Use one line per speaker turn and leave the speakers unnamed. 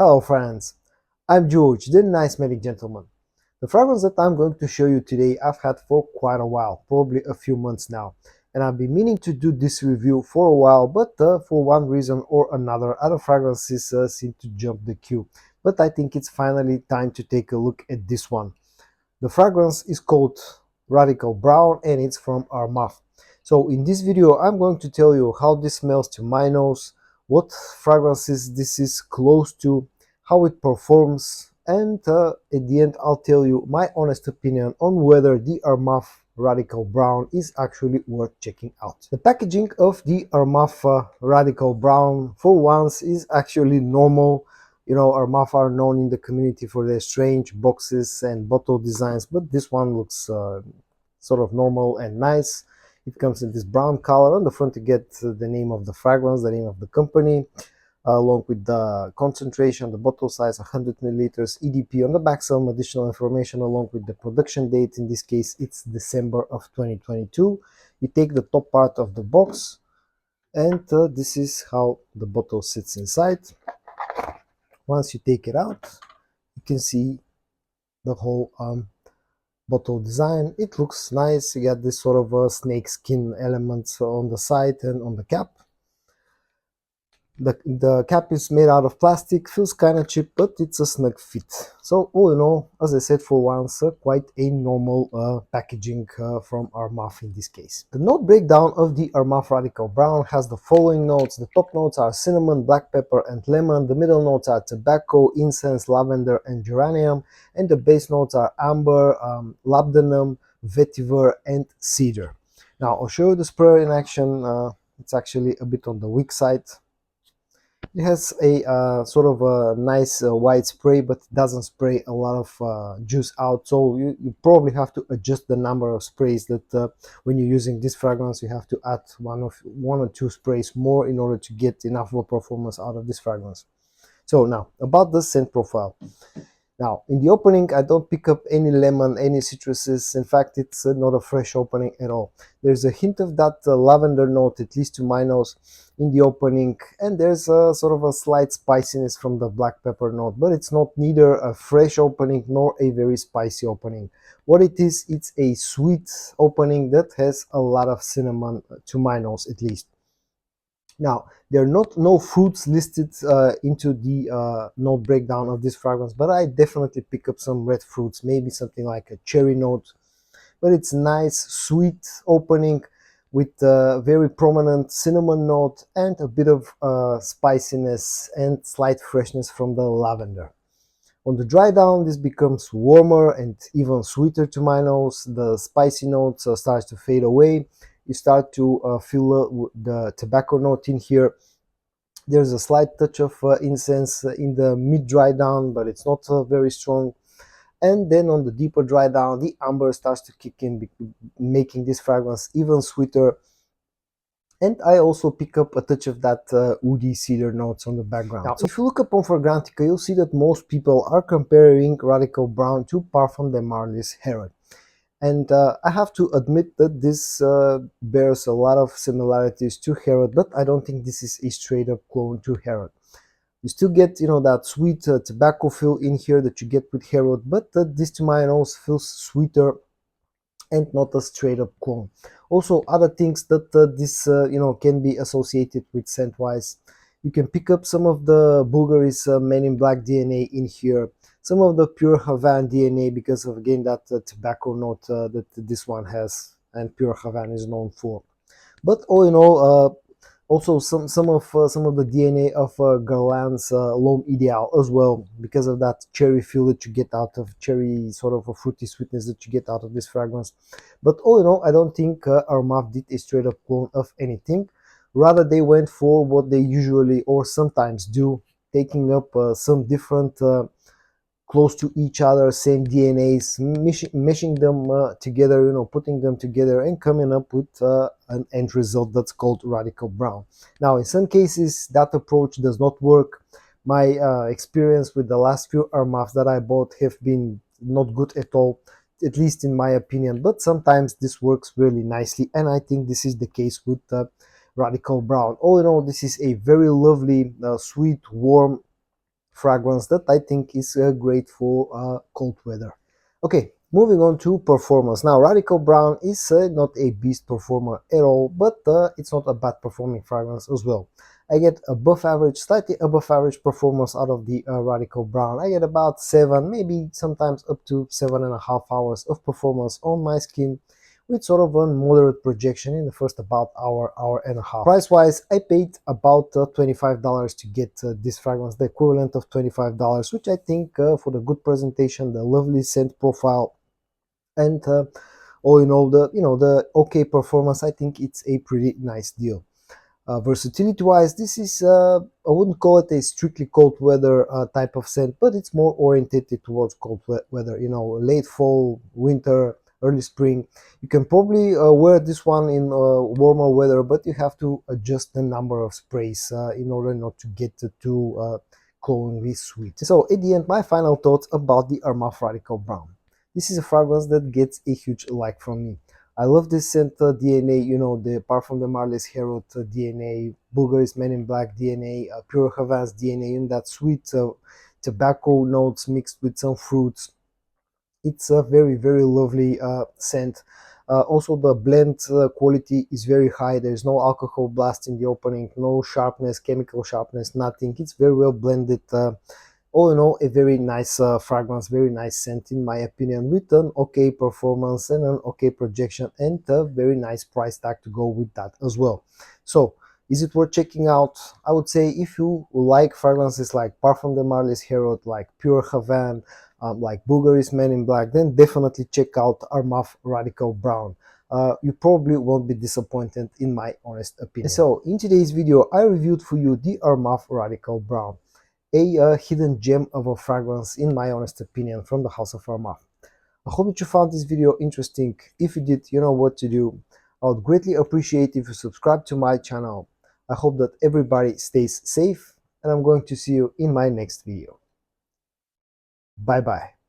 Hello friends, I'm George, the nice medic gentleman. The fragrance that I'm going to show you today I've had for quite a while, probably a few months now. And I've been meaning to do this review for a while, but for one reason or another, other fragrances seem to jump the queue. But I think it's finally time to take a look at this one. The fragrance is called Radical Brown and it's from Armaf. So in this video I'm going to tell you how this smells to my nose, what fragrances this is close to, how it performs, and at the end I'll tell you my honest opinion on whether the Armaf Radical Brown is actually worth checking out. The packaging of the Armaf Radical Brown for once is actually normal. You know, Armaf are known in the community for their strange boxes and bottle designs, but this one looks sort of normal and nice. It comes in this brown color. On the front you get the name of the fragrance, the name of the company, along with the concentration, the bottle size, 100 milliliters, EDP. On the back some additional information along with the production date. In this case it's December of 2022. You take the top part of the box and this is how the bottle sits inside. Once you take it out, you can see the whole bottle design. It looks nice. You got this sort of snake skin elements on the side and on the cap. The cap is made out of plastic, feels kind of cheap, but it's a snug fit. So all in all, as I said, for once, quite a normal packaging from Armaf in this case. The note breakdown of the Armaf Radical Brown has the following notes. The top notes are cinnamon, black pepper, and lemon. The middle notes are tobacco, incense, lavender, and geranium. And the base notes are amber, labdanum, vetiver, and cedar. Now I'll show you the sprayer in action. It's actually a bit on the weak side. It has a sort of a nice wide spray, but it doesn't spray a lot of juice out, so you probably have to adjust the number of sprays that when you're using this fragrance you have to add one or two sprays more in order to get enough performance out of this fragrance. So now about the scent profile. Now, in the opening, I don't pick up any lemon, any citruses. In fact, it's not a fresh opening at all. There's a hint of that lavender note, at least to my nose, in the opening. And there's a sort of a slight spiciness from the black pepper note. But it's not neither a fresh opening nor a very spicy opening. What it is, it's a sweet opening that has a lot of cinnamon, to my nose at least. Now, there are no fruits listed into the note breakdown of this fragrance, but I definitely pick up some red fruits, maybe something like a cherry note. But it's nice, sweet opening with a very prominent cinnamon note and a bit of spiciness and slight freshness from the lavender. On the dry down, this becomes warmer and even sweeter to my nose. The spicy notes starts to fade away. You start to feel the tobacco note in here. There's a slight touch of incense in the mid dry down, but it's not very strong. And then on the deeper dry down, the amber starts to kick in, making this fragrance even sweeter. And I also pick up a touch of that woody cedar notes on the background. Now, if you look upon Fragrantica, you'll see that most people are comparing Radical Brown to Parfum de Marly's Herod. And I have to admit that this bears a lot of similarities to Herod, but I don't think this is a straight up clone to Herod. You still get, you know, that sweet tobacco feel in here that you get with Herod, but this to my nose feels sweeter and not a straight up clone. Also, other things that this, you know, can be associated with scent wise. You can pick up some of the Bulgari's Men in Black DNA in here. Some of the pure Havana DNA because of again that tobacco note that this one has and pure Havana is known for. But all in all, also some of the DNA of Guerlain's L'Homme Ideal as well because of that cherry feel that you get out of cherry, sort of a fruity sweetness that you get out of this fragrance. But all in all, I don't think Armaf did a straight up clone of anything. Rather, they went for what they usually or sometimes do, taking up some different close to each other, same DNAs, meshing them together, you know, putting them together and coming up with an end result that's called Radical Brown. Now, in some cases, that approach does not work. My experience with the last few Armafs that I bought have been not good at all, at least in my opinion, but sometimes this works really nicely, and I think this is the case with Radical Brown. All in all, this is a very lovely, sweet, warm fragrance that I think is great for cold weather. Okay, moving on to performance. Now, Radical Brown is not a beast performer at all, but it's not a bad performing fragrance as well. I get above average, slightly above average performance out of the Radical Brown. I get about 7, maybe sometimes up to 7.5 hours of performance on my skin, with sort of a moderate projection in the first about hour and a half. Price wise, I paid about $25 to get this fragrance, the equivalent of $25, which I think for the good presentation, the lovely scent profile, and all in all, the okay performance, I think it's a pretty nice deal. Versatility wise, this is I wouldn't call it a strictly cold weather type of scent, but it's more orientated towards cold weather, late fall, winter, early spring. You can probably wear this one in warmer weather, but you have to adjust the number of sprays in order not to get too cloyingly sweet. So at the end, my final thoughts about the Armaf Radical Brown. This is a fragrance that gets a huge like from me. I love this scent DNA, the Parfum de Marley's Herod DNA, Bulgari's Men in Black DNA, Pure Havana's DNA, and that sweet tobacco notes mixed with some fruits. It's a very, very lovely scent. Also, the blend quality is very high. There's no alcohol blast in the opening, no sharpness, chemical sharpness, nothing. It's very well blended. All in all, a very nice fragrance, very nice scent in my opinion, with an okay performance and an okay projection, and a very nice price tag to go with that as well. So is it worth checking out? I would say if you like fragrances like Parfum de Marley's Herod, like Pure Havana, like Bulgari's Men in Black, then definitely check out Armaf Radical Brown. You probably won't be disappointed in my honest opinion. So in today's video, I reviewed for you the Armaf Radical Brown, a hidden gem of a fragrance in my honest opinion from the house of Armaf. I hope that you found this video interesting. If you did, you know what to do. I would greatly appreciate if you subscribe to my channel. I hope that everybody stays safe, and I'm going to see you in my next video. Bye bye.